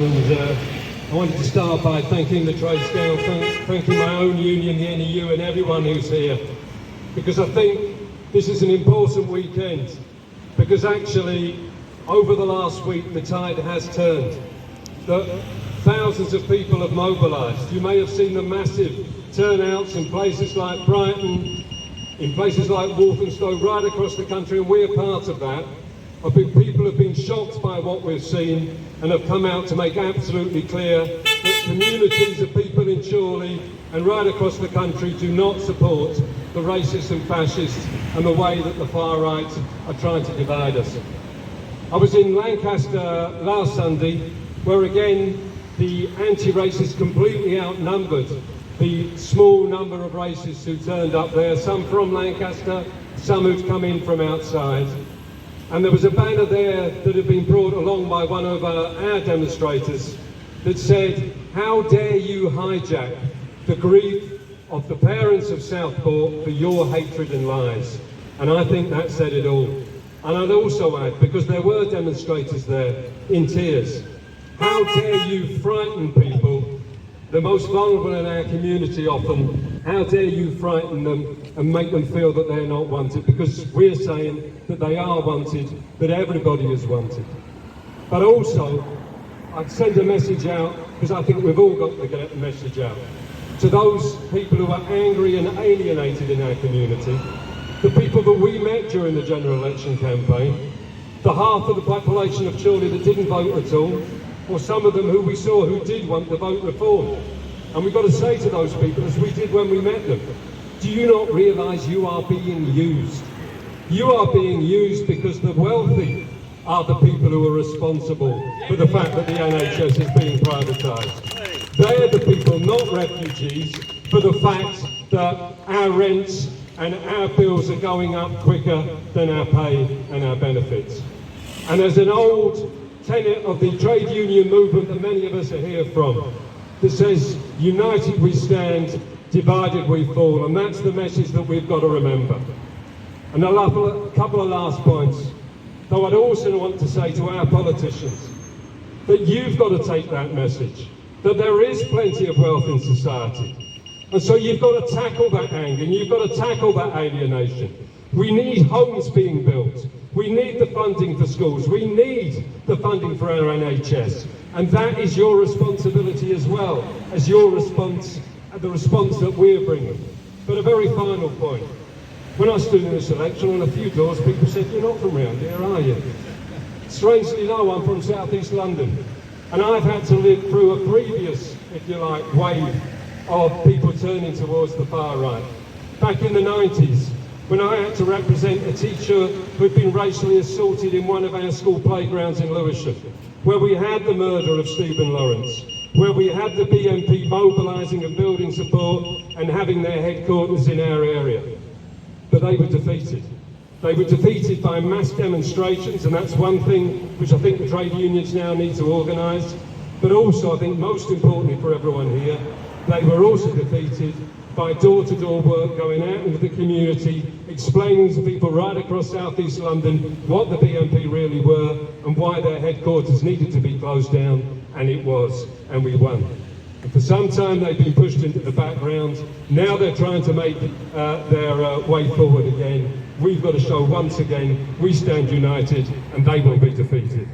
I wanted to start by thanking the Trade Scale, thanking my own union, the NEU, and everyone who's here, because I think this is an important weekend, because actually over the last week the tide has turned. Thousands of people have mobilised. You may have seen the massive turnouts in places like Brighton, in places like Walthamstow, right across the country, and we're part of that. I think people have been shocked by what we've seen and have come out to make absolutely clear that communities of people in Chorley and right across the country do not support the racists and fascists and the way that the far right are trying to divide us. I was in Lancaster last Sunday, where again the anti-racists completely outnumbered the small number of racists who turned up there, some from Lancaster, some who'd come in from outside. And there was a banner there that had been brought along by one of our demonstrators that said, "How dare you hijack the grief of the parents of Southport for your hatred and lies?" And I think that said it all. And I'd also add, because there were demonstrators there in tears, how dare you frighten people, the most vulnerable in our community often, how dare you frighten them and make them feel that they're not wanted, because we're saying that they are wanted, that everybody is wanted. But also, I'd send a message out, because I think we've all got to get a message out, to those people who are angry and alienated in our community, the people that we met during the general election campaign, the half of the population of Chorley that didn't vote at all, or some of them who we saw who did want the vote reform. And we've got to say to those people, as we did when we met them, do you not realise you are being used? You are being used because the wealthy are the people who are responsible for the fact that the NHS is being privatised. They're the people, not refugees, for the fact that our rents and our bills are going up quicker than our pay and our benefits. And as an old tenet of the trade union movement that many of us are here from, that says, united we stand, divided we fall, and that's the message that we've got to remember. And a couple of last points, though I'd also want to say to our politicians that you've got to take that message, that there is plenty of wealth in society. And so you've got to tackle that anger, and you've got to tackle that alienation. We need homes being built. We need the funding for schools. We need the funding for our NHS. And that is your responsibility as well as your response, the response that we're bringing. But a very final point. When I stood in this election, on a few doors, people said, "You're not from round here, are you?" Strangely, no, I'm from South East London. And I've had to live through a previous, if you like, wave of people turning towards the far right. Back in the 90s, when I had to represent a teacher who'd been racially assaulted in one of our school playgrounds in Lewisham, where we had the murder of Stephen Lawrence, where we had the BNP mobilising and building support and having their headquarters in our area. But they were defeated. They were defeated by mass demonstrations, and that's one thing which I think the trade unions now need to organise. But also, I think most importantly for everyone here, they were also defeated by door-to-door work, going out into the community, explaining to people right across South East London what the BNP really were and why their headquarters needed to be closed down, and it was, and we won. And for some time they've been pushed into the background. Now they're trying to make their way forward again. We've got to show once again we stand united, and they will be defeated.